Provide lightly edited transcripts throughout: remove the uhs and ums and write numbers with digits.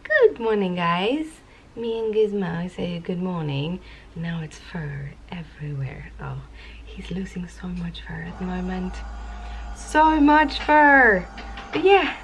Good morning, guys. Me and Gizmo say good morning. Now it's fur everywhere. Oh, he's losing so much fur at the moment. So much fur. But yeah,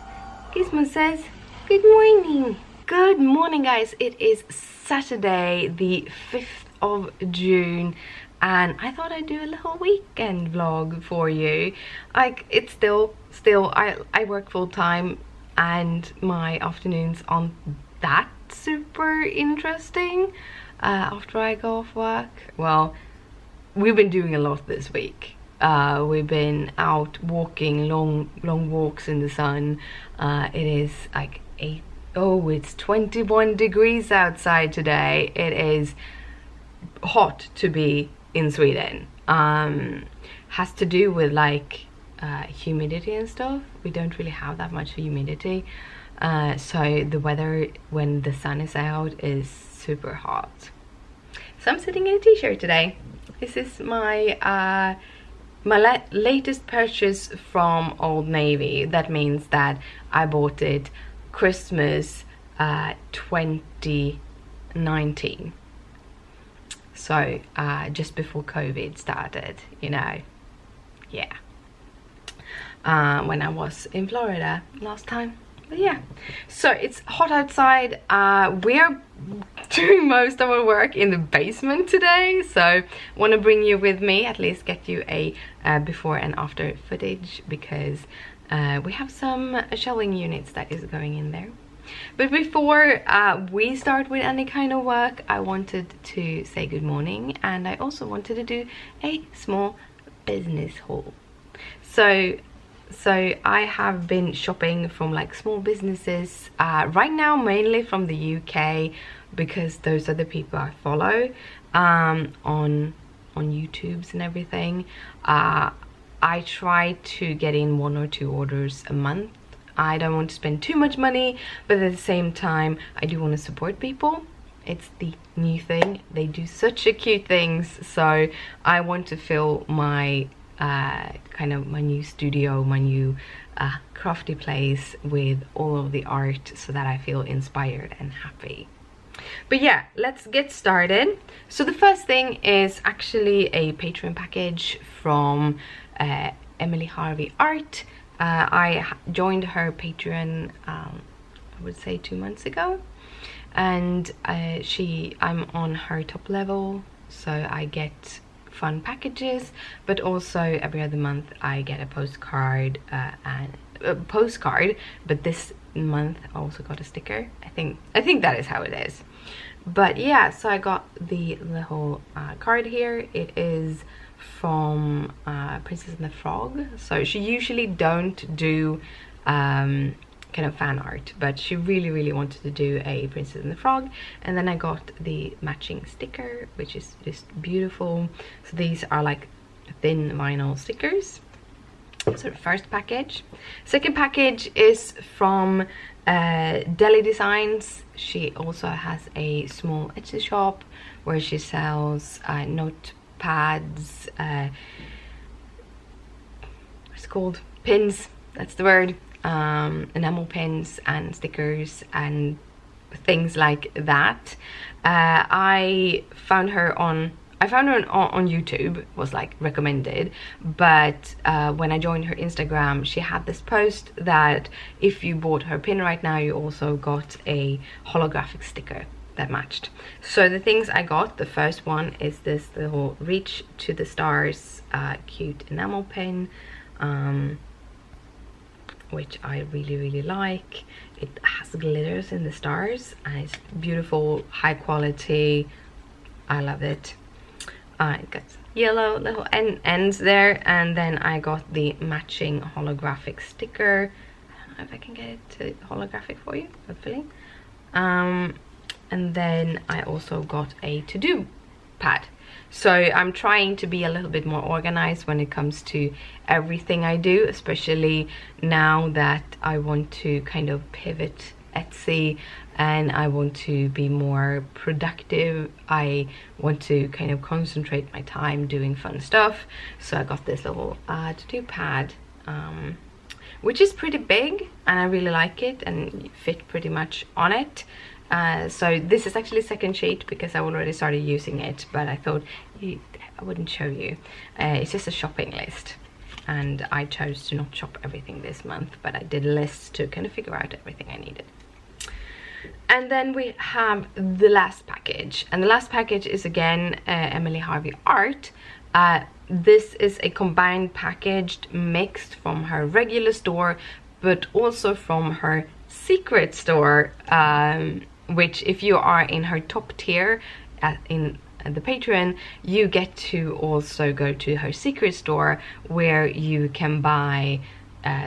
Gizmo says good morning. Good morning, guys. It is Saturday, the 5th of June. And I thought I'd do a little weekend vlog for you. Like, it's still I work full-time and my afternoons aren't that super interesting after I go off work. Well, we've been doing a lot this week. We've been out walking long walks in the sun. It is like it's 21 degrees outside today. It is hot to be in Sweden. Has to do with like humidity and stuff. We don't really have that much humidity, so the weather when the sun is out is super hot. So I'm sitting in a t-shirt today. This is my latest purchase from Old Navy. That means that I bought it Christmas 2019, so just before COVID started, you know. Yeah, when I was in Florida last time. But yeah, so it's hot outside. We are doing most of our work in the basement today, so want to bring you with me, at least get you a before and after footage, because we have some shelving units that is going in there. But before we start with any kind of work, I wanted to say good morning, and I also wanted to do a small business haul. So I have been shopping from like small businesses right now, mainly from the UK, because those are the people I follow on YouTubes and everything. I try to get in 1 or 2 orders a month. I don't want to spend too much money, but at the same time I do want to support people. It's the new thing. They do such a cute things, so I want to fill my kind of my new studio, my new crafty place with all of the art, so that I feel inspired and happy. But yeah, let's get started. So the first thing is actually a Patreon package from Emily Harvey Art. I joined her Patreon I would say 2 months ago, and I'm on her top level, so I get fun packages, but also every other month I get a postcard, and a postcard, but this month I also got a sticker. I think that is how it is. But yeah, so I got the little card here. It is from Princess and the Frog. So she usually don't do kind of fan art, but she really wanted to do a Princess and the Frog, and then I got the matching sticker, which is just beautiful. So these are like thin vinyl stickers. So the first package. Second package is from Deli Designs. She also has a small Etsy shop where she sells notepads, what's it called, pins, that's the word, enamel pins and stickers and things like that. I found her on YouTube, was like recommended, but when I joined her Instagram, she had this post that if you bought her pin right now, you also got a holographic sticker that matched. So the things I got, the first one is this little Reach to the Stars cute enamel pin, which I really like. It has glitters in the stars and it's beautiful, high quality. I love it. It got yellow little ends there, and then I got the matching holographic sticker. I don't know if I can get it to holographic for you, hopefully. And then I also got a to-do pad. So I'm trying to be a little bit more organized when it comes to everything I do, especially now that I want to kind of pivot Etsy and I want to be more productive. I want to kind of concentrate my time doing fun stuff. So I got this little to-do pad, which is pretty big, and I really like it, and you fit pretty much on it. So this is actually second sheet because I already started using it, but I thought I wouldn't show you. It's just a shopping list, and I chose to not shop everything this month, but I did lists to kind of figure out everything I needed. And then we have the last package, and the last package is again Emily Harvey art. This is a combined packaged mixed from her regular store, but also from her secret store, which if you are in her top tier in the Patreon, you get to also go to her secret store where you can buy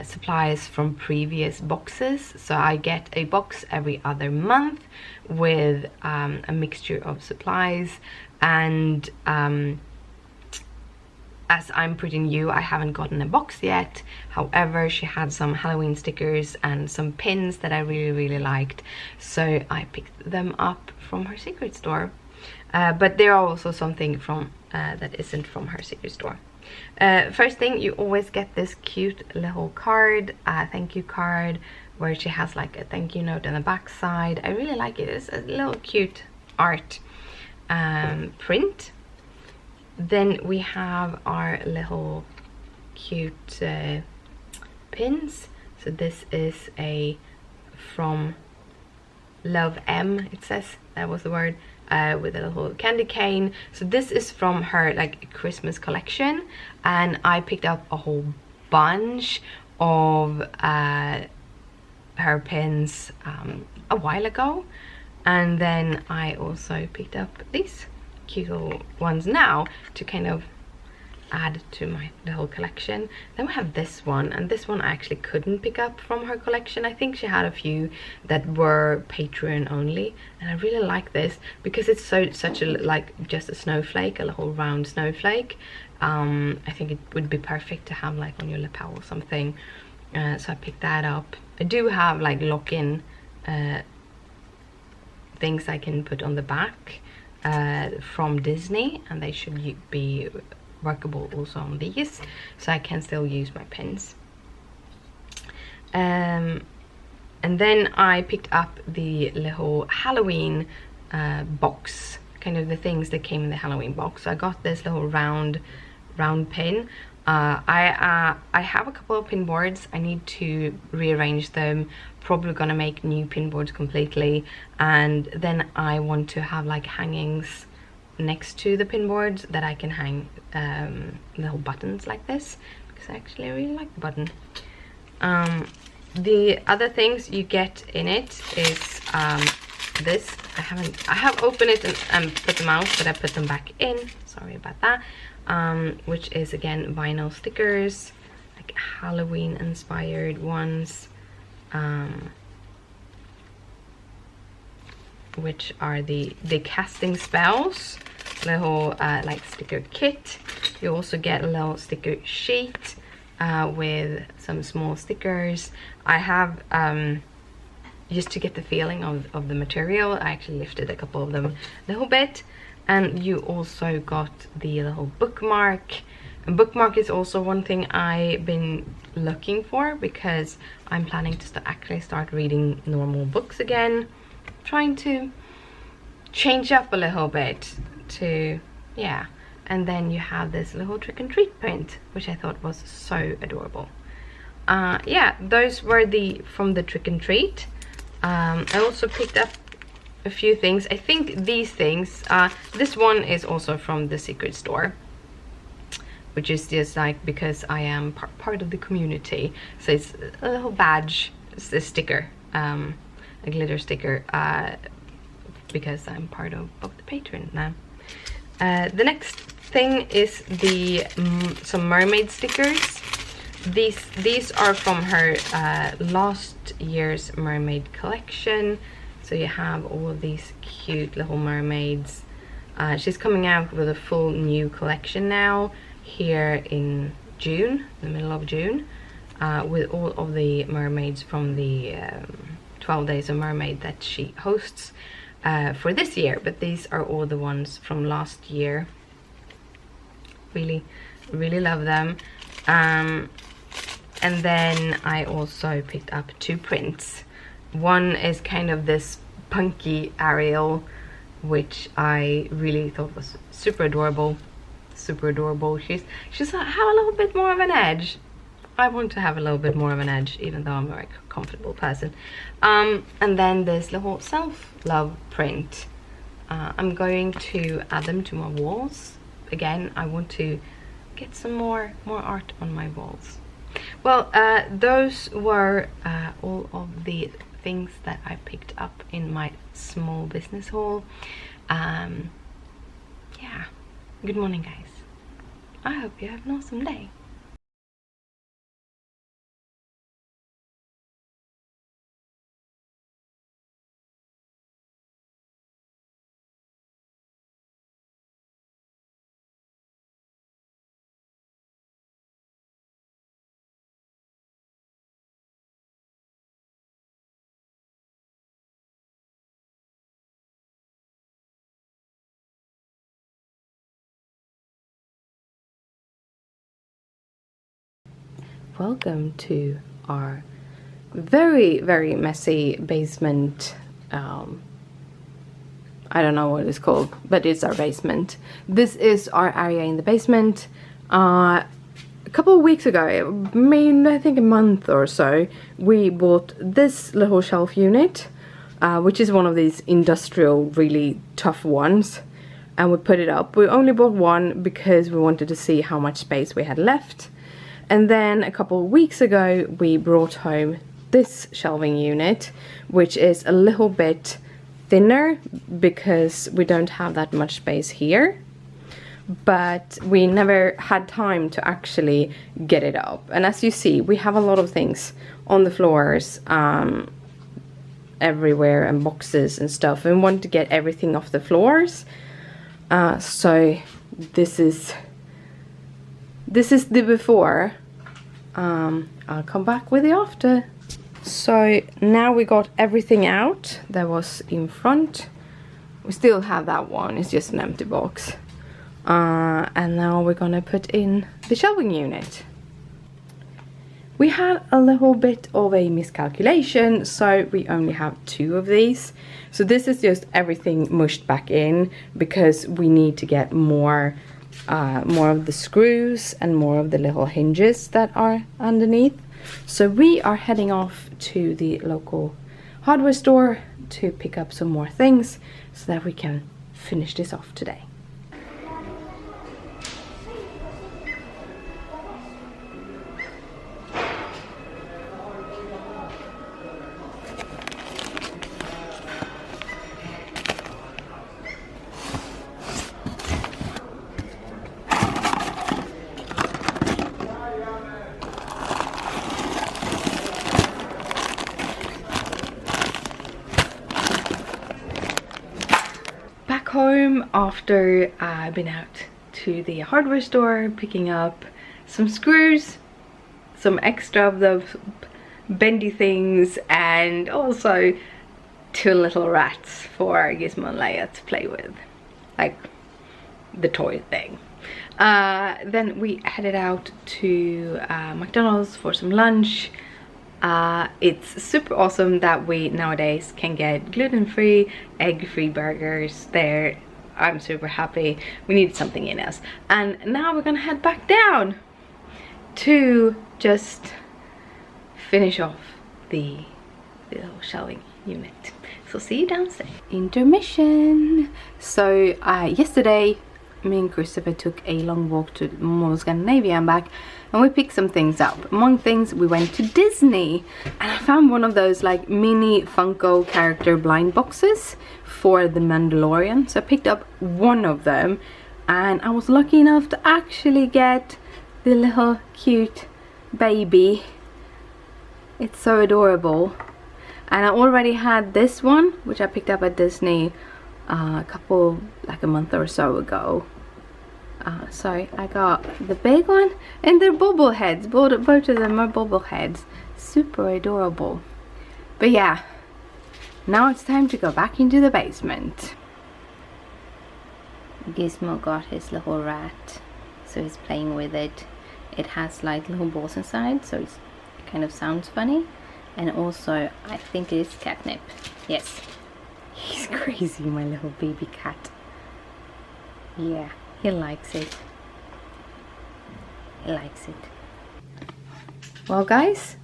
supplies from previous boxes. So I get a box every other month with a mixture of supplies, and as I'm pretty new, I haven't gotten a box yet. However, she had some Halloween stickers and some pins that I really liked, so I picked them up from her secret store. But there are also something from that isn't from her secret store. First thing, you always get this cute little card, thank you card, where she has like a thank you note on the back side. I really like it. It's a little cute art print. Then we have our little cute pins. So this is a from Love M, it says, that was the word, with a little candy cane. So this is from her like Christmas collection, and I picked up a whole bunch of her pins a while ago, and then I also picked up these cute little ones now to kind of add to my little collection. Then we have this one, and this one I actually couldn't pick up from her collection. I think she had a few that were Patreon only, and I really like this because it's such a like just a snowflake, a little round snowflake. I think it would be perfect to have like on your lapel or something, so I picked that up. I do have like lock-in things I can put on the back from Disney, and they should be workable also on these, so I can still use my pens. And then I picked up the little Halloween box, kind of the things that came in the Halloween box. So I got this little round pin. I have a couple of pin boards. I need to rearrange them, probably gonna make new pin boards completely, and then I want to have like hangings next to the pin boards that I can hang little buttons like this, because I actually really like the button. The other things you get in it is this. I have opened it and put them out, but I put them back in, sorry about that. Which is again vinyl stickers, like Halloween inspired ones, which are the casting spells, little like sticker kit. You also get a little sticker sheet with some small stickers. I have just to get the feeling of the material, I actually lifted a couple of them a little bit. And you also got the little bookmark. And bookmark is also one thing I've been looking for, because I'm planning to actually start reading normal books again, trying to change up a little bit to, yeah. And then you have this little trick and treat print, which I thought was so adorable. Yeah, those were from the trick and treat. I also picked up a few things. I think these things, this one is also from the secret store, which is just like because I am part of the community. So it's a little badge, it's a sticker, a glitter sticker, because I'm part of the Patreon now. The next thing is some mermaid stickers. These are from her last year's mermaid collection. So you have all of these cute little mermaids. She's coming out with a full new collection now here in June, the middle of June, with all of the mermaids from the 12 Days of Mermaid that she hosts for this year. But these are all the ones from last year. Really love them. And then I also picked up 2 prints. One is kind of this punky Ariel, which I really thought was super adorable. Super adorable. She's have a little bit more of an edge. I want to have a little bit more of an edge, even though I'm a very comfortable person. And then this little self-love print. I'm going to add them to my walls. Again, I want to get some more art on my walls. Well, those were all of the things that I picked up in my small business haul. Yeah, good morning guys. I hope you have an awesome day. Welcome to our very messy basement. I don't know what it's called, but it's our basement. This is our area in the basement. A couple of weeks ago, I think a month or so, we bought this little shelf unit, which is one of these industrial, really tough ones, and we put it up. We only bought one because we wanted to see how much space we had left. And then a couple of weeks ago we brought home this shelving unit, which is a little bit thinner because we don't have that much space here. But we never had time to actually get it up. And as you see, we have a lot of things on the floors everywhere, and boxes and stuff, and want to get everything off the floors. So this is the before. I'll come back with the after. So now we got everything out that was in front. We still have that one, it's just an empty box. And now we're gonna put in the shelving unit. We had a little bit of a miscalculation, so we only have 2 of these. So this is just everything mushed back in because we need to get more of the screws and more of the little hinges that are underneath. So we are heading off to the local hardware store to pick up some more things so that we can finish this off today. Home after I've been out to the hardware store picking up some screws, some extra of those bendy things, and also 2 little rats for Gizmo and Leia to play with, like the toy thing. Then we headed out to McDonald's for some lunch. It's super awesome that we nowadays can get gluten-free, egg-free burgers there. I'm super happy. We need something in us. And now we're gonna head back down to just finish off the little shelving unit. So see you downstairs. Intermission. So yesterday me and Christopher took a long walk to Mall of Scandinavia and back, and we picked some things up. Among things, we went to Disney, and I found one of those like mini Funko character blind boxes for the Mandalorian. So I picked up one of them, and I was lucky enough to actually get the little cute baby. It's so adorable. And I already had this one, which I picked up at Disney like a month or so ago. So I got the big one, and they're bobbleheads. Both of them are bobbleheads. Super adorable. But yeah, now it's time to go back into the basement. Gizmo got his little rat, so he's playing with it. It has like little balls inside, so he's kind of sounds funny. And also, I think it is catnip. Yes. He's crazy, my little baby cat. Yeah, he likes it. He likes it. Well, guys,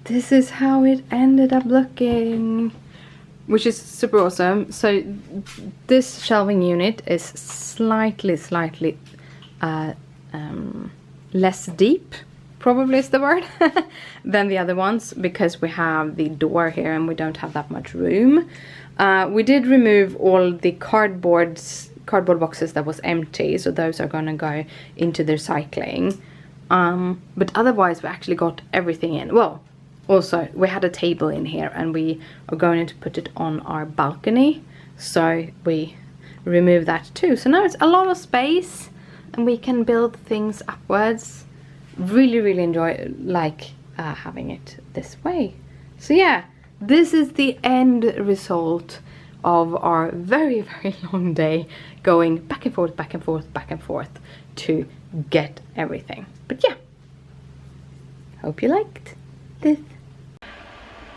this is how it ended up looking, which is super awesome. So this shelving unit is slightly less deep, probably is the word, than the other ones, because we have the door here and we don't have that much room. We did remove all the cardboard boxes that was empty, so those are gonna go into the recycling. But otherwise we actually got everything in. Well, also we had a table in here and we are going to put it on our balcony, so we removed that too. So now it's a lot of space and we can build things upwards. Really enjoy having it this way. So yeah, this is the end result of our very long day going back and forth to get everything. But yeah, hope you liked this.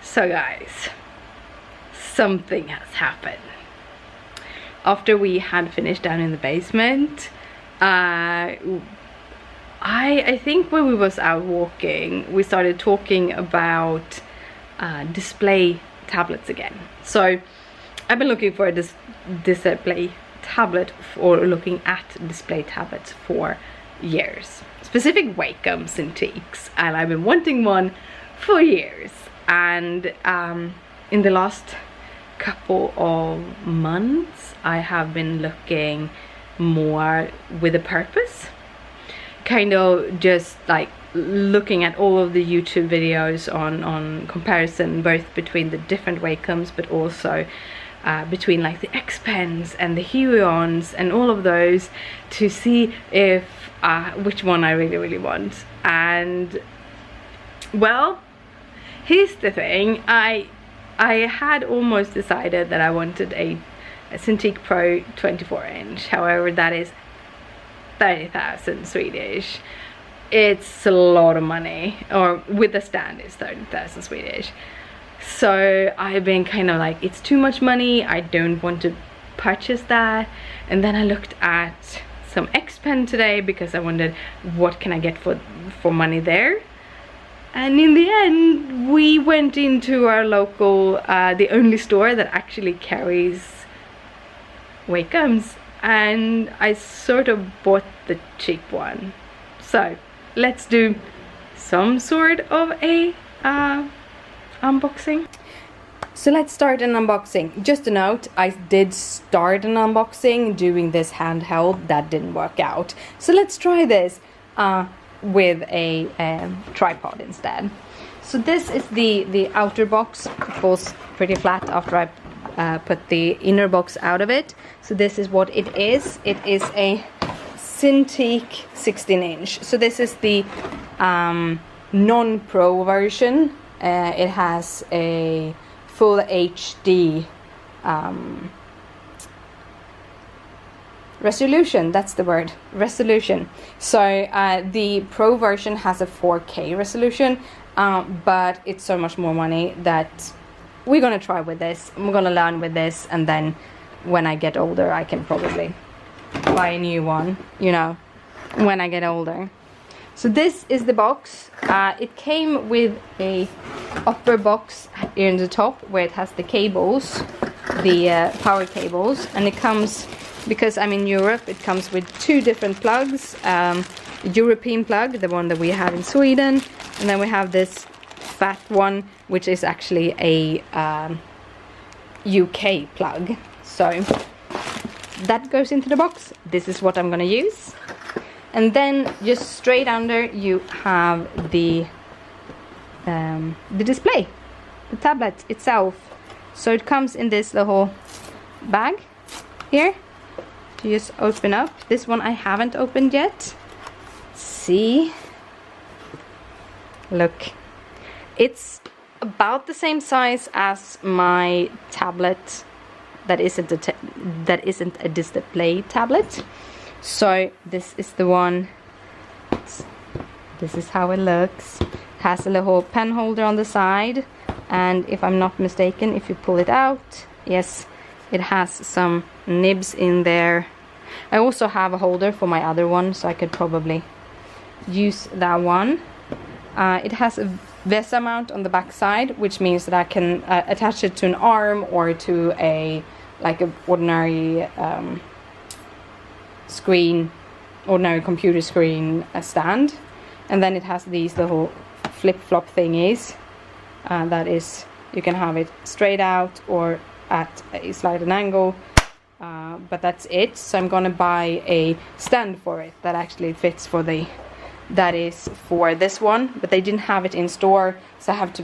So guys, something has happened. After we had finished down in the basement, I think when we was out walking, we started talking about display tablets again. So I've been looking for a display tablet, or looking at display tablets for years. Specific Wacom Cintiqs, and I've been wanting one for years. And in the last couple of months, I have been looking more with a purpose. Kind of just like looking at all of the YouTube videos on comparison, both between the different Wacoms, but also between like the X Pens and the Huions and all of those, to see if which one I really want. And well, here's the thing, I had almost decided that I wanted a Cintiq Pro 24-inch. However, that is 30,000 Swedish. It's a lot of money, or with the stand it's 30,000 Swedish. So I've been kind of like, it's too much money, I don't want to purchase that. And then I looked at some X Pen today because I wondered what can I get for money there. And in the end we went into our local, the only store that actually carries Wacoms, and I sort of bought the cheap one. So let's do some sort of a unboxing. So let's start an unboxing. Just a note, I did start an unboxing doing this handheld. That didn't work out. So let's try this with a tripod instead. So this is the outer box. It falls pretty flat after I put the inner box out of it. So this is what it is. It is a Cintiq 16-inch. So this is the non-pro version. It has a full HD resolution. That's the word, resolution. So the pro version has a 4K resolution, but it's so much more money that we're gonna try with this. We're gonna learn with this, and then when I get older I can probably buy a new one, you know, when I get older. So this is the box. It came with a upper box here in the top where it has the cables, the power cables, and it comes, because I'm in Europe, it comes with two different plugs. European plug, the one that we have in Sweden, and then we have this fat one, which is actually a UK plug. So that goes into the box. This is what I'm gonna use. And then just straight under you have the display, the tablet itself. So it comes in this little bag here. You just open up. This one I haven't opened yet. See, look, it's about the same size as my tablet that isn't a display tablet. So this is the one. This is how it looks. Has a little pen holder on the side, and if I'm not mistaken, if you pull it out, yes, it has some nibs in there. I also have a holder for my other one, so I could probably use that one. It has a VESA mount on the back side, which means that I can attach it to an arm or to a ordinary screen, ordinary computer screen stand. And then it has these little flip-flop thingies. That is, you can have it straight out or at a slight angle. But that's it. So I'm gonna buy a stand for it that actually fits for the, that is for this one, but they didn't have it in store, so I have to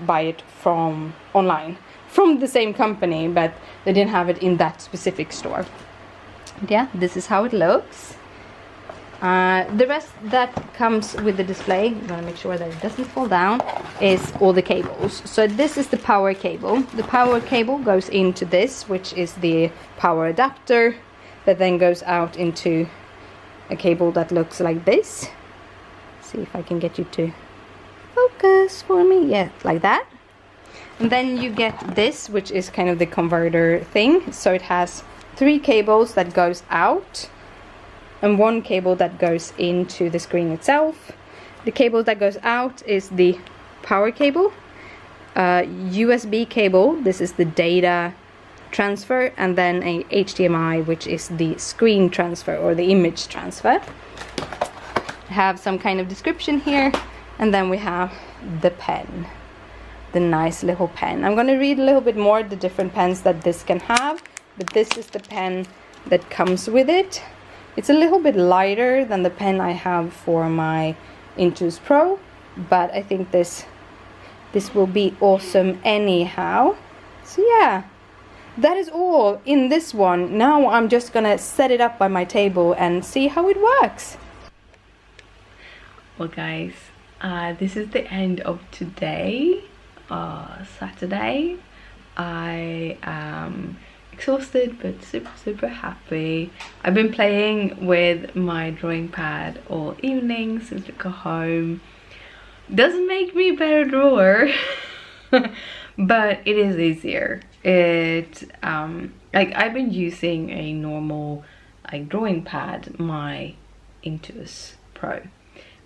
buy it from online from the same company, but they didn't have it in that specific store. And yeah, this is how it looks. The rest that comes with the display, I'm gonna make sure that it doesn't fall down, is all the cables. So this is the power cable. The power cable goes into this, which is the power adapter, that then goes out into a cable that looks like this. See if I can get you to focus for me. Yeah, like that. And then you get this, which is kind of the converter thing. So it has 3 cables that goes out and 1 cable that goes into the screen itself. The cable that goes out is the power cable, USB cable, this is the data transfer, and then a HDMI, which is the screen transfer or the image transfer. Have some kind of description here, and then we have the pen, the nice little pen. I'm going to read a little bit more the different pens that this can have, but this is the pen that comes with it. It's a little bit lighter than the pen I have for my Intuos Pro, but I think this will be awesome anyhow. So yeah, that is all in this one. Now I'm just gonna set it up by my table and see how it works. Well guys, this is the end of today, Saturday. I am exhausted but super happy. I've been playing with my drawing pad all evening since I got home. Doesn't make me a better drawer, but it is easier. It like I've been using a normal drawing pad, my Intuos Pro.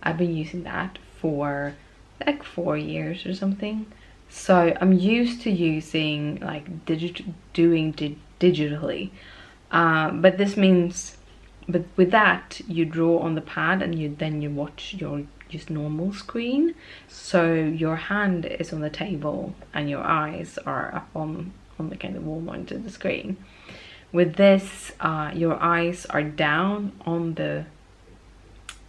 I've been using that for like 4 years or something. So I'm used to using digitally, but this means, but with that you draw on the pad and you watch your just normal screen. So your hand is on the table and your eyes are up on the kind of wall monitor, the screen. With this, your eyes are down on the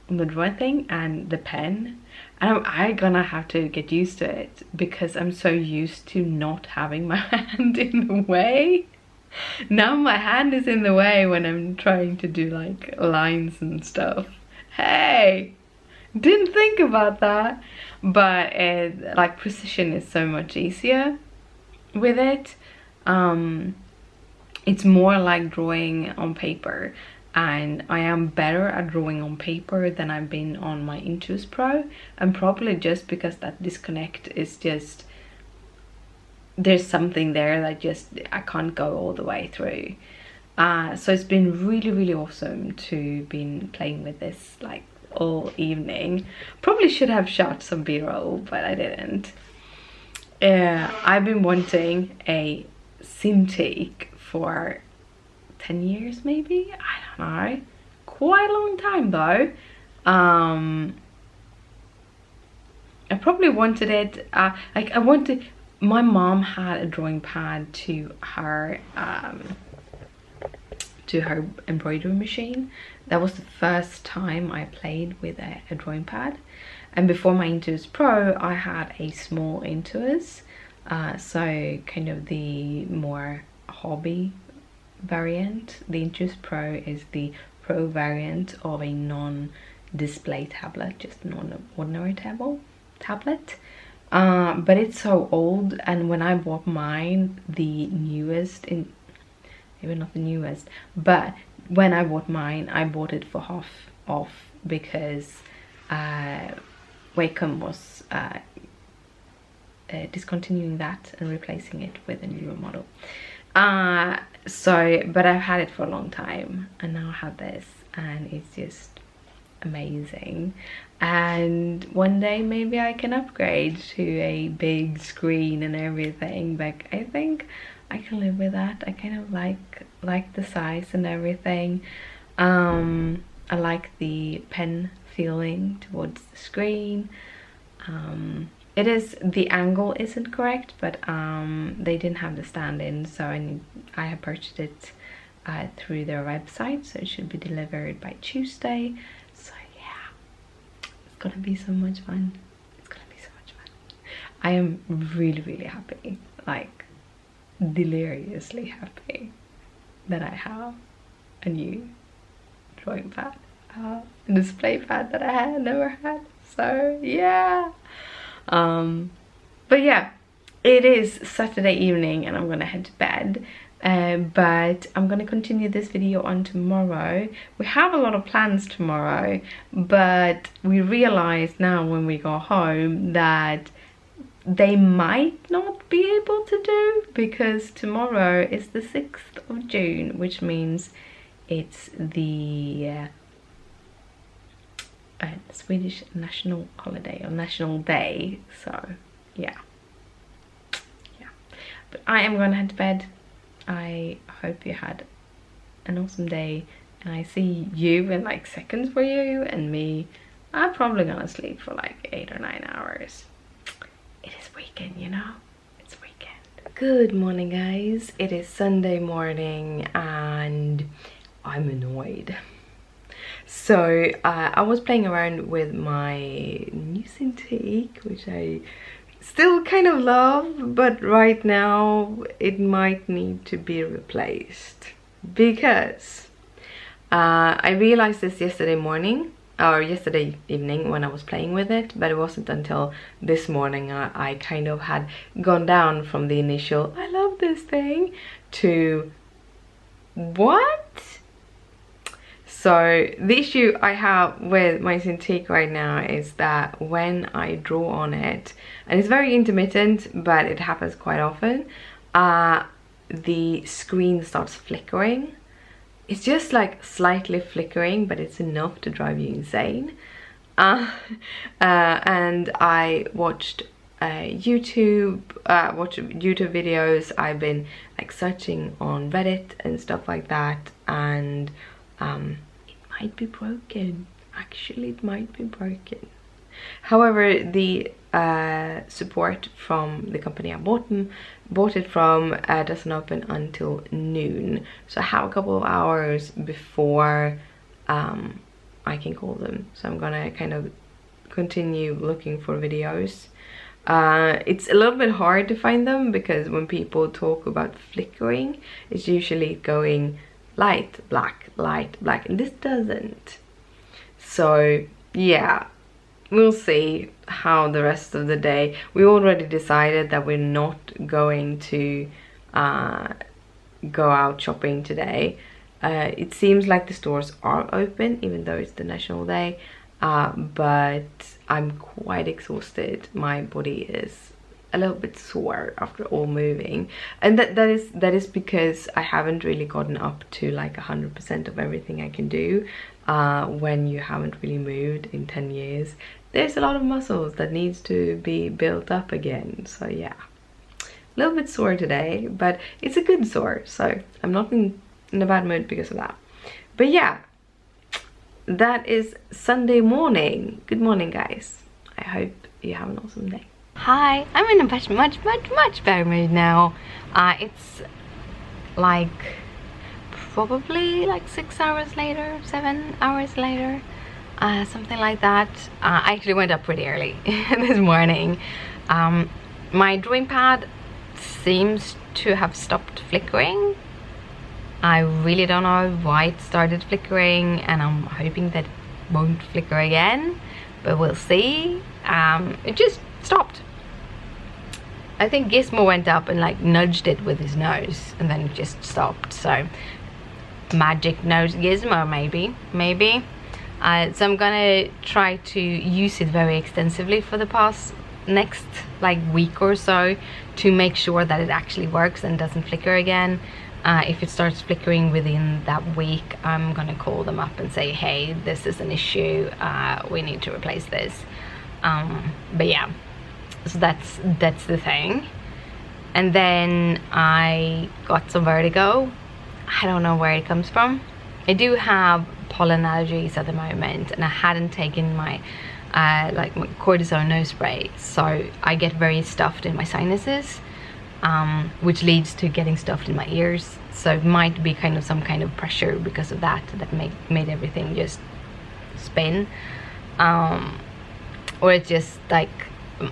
drawing thing and the pen. And I'm gonna have to get used to it because I'm so used to not having my hand in the way. Now my hand is in the way when I'm trying to do like lines and stuff. Hey, didn't think about that. But like precision is so much easier with it. It's more like drawing on paper. And I am better at drawing on paper than I've been on my Intuos Pro, and probably just because that disconnect is just, there's something there that just I can't go all the way through. So it's been really awesome to been playing with this like all evening. Probably should have shot some b-roll, but I didn't. I've been wanting a Cintiq for 10 years maybe, I don't know, quite a long time though. I probably wanted it, my mom had a drawing pad to her embroidery machine. That was the first time I played with a drawing pad, and before my Intuos Pro I had a small Intuos, so kind of the more hobby variant. The Intuos Pro is the pro variant of a non-display tablet, just an ordinary tablet. But it's so old, and when I bought mine, the newest, maybe not the newest, but when I bought mine, I bought it for half off because Wacom was discontinuing that and replacing it with a newer model. But I've had it for a long time, and now I have this, and it's just amazing. And one day maybe I can upgrade to a big screen and everything, but I think I can live with that. I kind of like the size and everything. I like the pen feeling towards the screen. It is, the angle isn't correct, but they didn't have the stand-in, so I have purchased it through their website, so it should be delivered by Tuesday. So yeah, it's gonna be so much fun. It's gonna be so much fun. I am really happy, like deliriously happy that I have a new drawing pad, a display pad that I had never had. So yeah. But yeah, it is Saturday evening and I'm gonna head to bed, but I'm gonna continue this video on tomorrow. We have a lot of plans tomorrow, but we realized now when we go home that they might not be able to do, because tomorrow is the 6th of June, which means it's the Swedish national holiday or national day. So yeah, but I am gonna head to bed. I hope you had an awesome day, and I see you in like seconds for you, and me, I'm probably gonna sleep for like 8 or 9 hours. It is weekend, you know, it's weekend. Good morning guys, it is Sunday morning and I'm annoyed. So I was playing around with my new Cintiq, which I still kind of love, but right now it might need to be replaced, because I realized this yesterday morning, or yesterday evening when I was playing with it, but it wasn't until this morning I kind of had gone down from the initial I love this thing to what? So the issue I have with my Cintiq right now is that when I draw on it, and it's very intermittent, but it happens quite often, the screen starts flickering. It's just like slightly flickering, but it's enough to drive you insane. And I watched YouTube videos. I've been like searching on Reddit and stuff like that, and it might be broken. Actually, it might be broken. However, the support from the company I bought it from doesn't open until noon, so I have a couple of hours before I can call them. So I'm gonna kind of continue looking for videos. It's a little bit hard to find them, because when people talk about flickering, it's usually going light black, and this doesn't. So yeah, we'll see how the rest of the day. We already decided that we're not going to go out shopping today. It seems like the stores are open even though it's the national day, but I'm quite exhausted. My body is a little bit sore after all moving, and that is because I haven't really gotten up to like 100% of everything I can do. When you haven't really moved in 10 years, there's a lot of muscles that needs to be built up again. So yeah, a little bit sore today, but it's a good sore, so I'm not in a bad mood because of that. But yeah, that is Sunday morning. Good morning guys, I hope you have an awesome day. Hi, I'm in a much better mood now. It's like probably like 6 hours later, 7 hours later, something like that. I actually went up pretty early this morning. My drawing pad seems to have stopped flickering. I really don't know why it started flickering, and I'm hoping that it won't flicker again, but we'll see. It just stopped. I think Gizmo went up and like nudged it with his nose, and then it just stopped. So magic nose Gizmo, maybe. So I'm gonna try to use it very extensively for the next like week or so to make sure that it actually works and doesn't flicker again. If it starts flickering within that week, I'm gonna call them up and say, hey, this is an issue, we need to replace this. But yeah, so that's the thing. And then I got some vertigo. I don't know where it comes from. I do have pollen allergies at the moment, and I hadn't taken my like my cortisone nose spray, so I get very stuffed in my sinuses, which leads to getting stuffed in my ears. So it might be kind of some kind of pressure because of that made everything just spin, or it's just like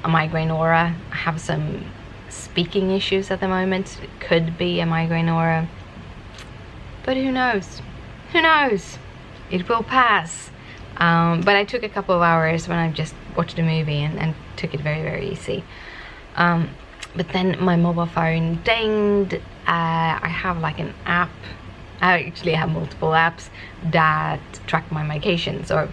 a migraine aura. I have some speaking issues at the moment. It could be a migraine aura, but who knows? Who knows? It will pass. But I took a couple of hours when I just watched a movie and took it very easy. But then my mobile phone dinged. I have like an app. I actually have multiple apps that track my medications, or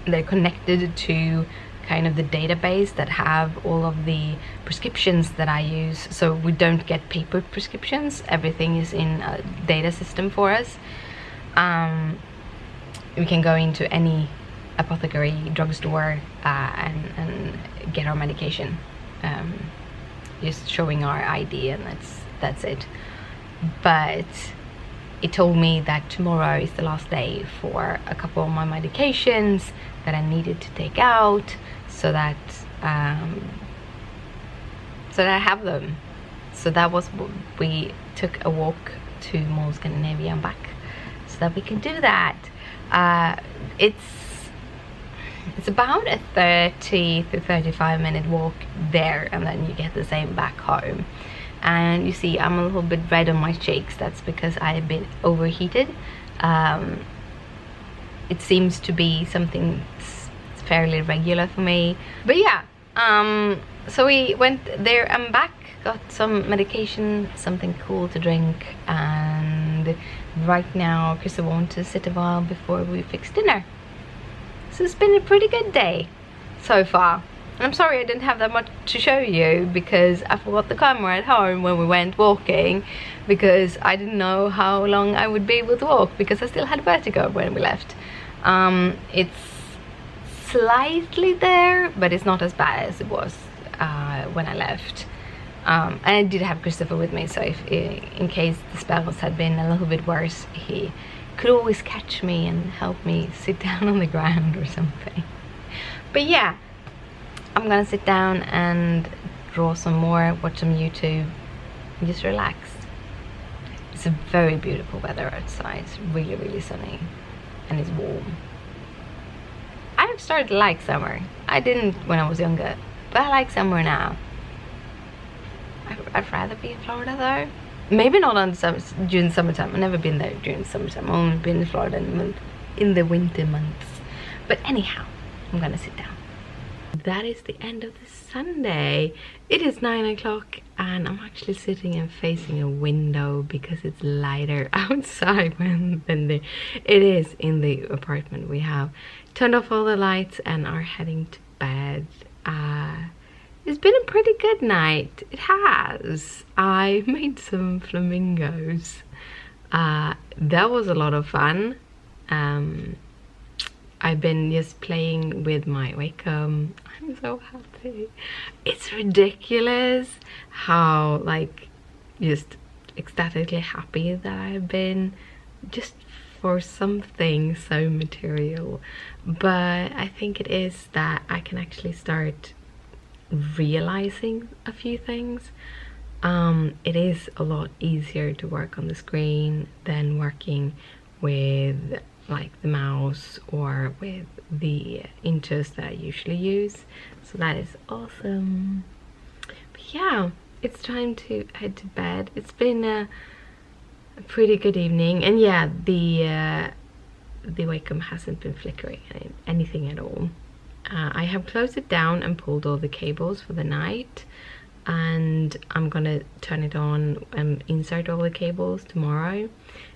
they're connected to kind of the database that have all of the prescriptions that I use, so we don't get paper prescriptions. Everything is in a data system for us. We can go into any apothecary, drugstore, and get our medication, just showing our ID, and that's it. But it told me that tomorrow is the last day for a couple of my medications that I needed to take out, so that I have them. So that was what we took a walk to Mall Scandinavia and back, so that we can do that. It's about a 30 to 35 minute walk there, and then you get the same back home. And you see I'm a little bit red on my cheeks. That's because I've been overheated. It seems to be something fairly regular for me, but yeah, so we went there and back, got some medication, something cool to drink, and right now Krista wants to sit a while before we fix dinner. So it's been a pretty good day so far. And I'm sorry I didn't have that much to show you, because I forgot the camera at home when we went walking, because I didn't know how long I would be able to walk, because I still had vertigo when we left. It's slightly there, but it's not as bad as it was when I left. And I did have Christopher with me, so if in case the spells had been a little bit worse, he could always catch me and help me sit down on the ground or something. But yeah, I'm gonna sit down and draw some more, watch some YouTube, and just relax. It's a very beautiful weather outside. It's really sunny, and it's warm. I've started to like summer. I didn't when I was younger, but I like summer now. I'd rather be in Florida though. Maybe not on during summertime. I've never been there during summertime. I've only been in Florida in the winter months. But anyhow, I'm gonna sit down. That is the end of the Sunday. It is 9 o'clock, and I'm actually sitting and facing a window because it's lighter outside than it is in the apartment. We have turned off all the lights and are heading to bed. It's been a pretty good night. It has. I made some flamingos. That was a lot of fun. I've been just playing with my Wacom. I'm so happy. It's ridiculous how like just ecstatically happy that I've been just for something so material. But I think it is that I can actually start realizing a few things. It is a lot easier to work on the screen than working with like the mouse or with the inches that I usually use, so that is awesome. But yeah, it's time to head to bed. It's been a pretty good evening, and yeah, the Wacom hasn't been flickering anything at all. I have closed it down and pulled all the cables for the night, and I'm gonna turn it on and insert all the cables tomorrow,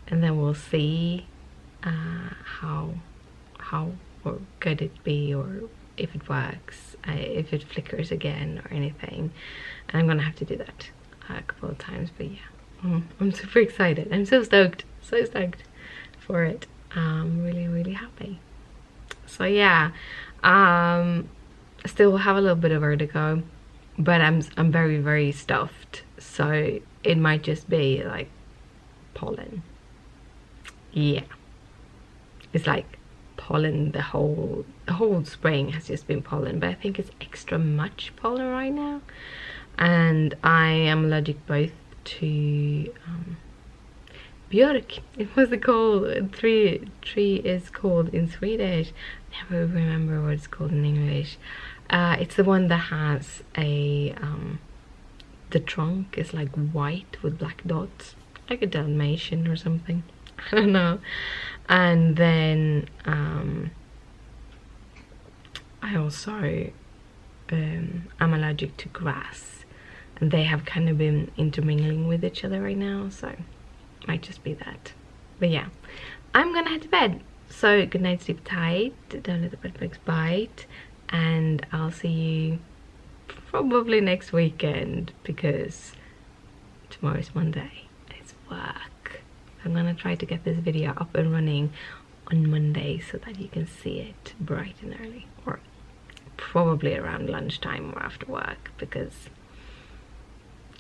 and then we'll see how how or could it be, or if it works, if it flickers again or anything. And I'm gonna have to do that a couple of times, but yeah, I'm super excited. I'm so stoked for it. I'm really happy. So yeah, still have a little bit of vertigo, but I'm very stuffed, so it might just be like pollen. Yeah, it's like pollen. The whole spring has just been pollen, but I think it's extra much pollen right now, and I am allergic both to björk. It was called tree is called in Swedish. Never remember what it's called in English. It's the one that has a the trunk is like white with black dots, like a Dalmatian or something. I don't know. And then I also I'm allergic to grass, and they have kind of been intermingling with each other right now, so might just be that. But yeah, I'm gonna head to bed. So good night, sleep tight, don't let the bed bugs bite, and I'll see you probably next weekend, because tomorrow's Monday and it's work. I'm gonna try to get this video up and running on Monday so that you can see it bright and early, or probably around lunchtime or after work, because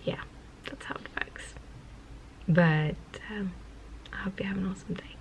yeah, that's how it works. But I hope you have an awesome day.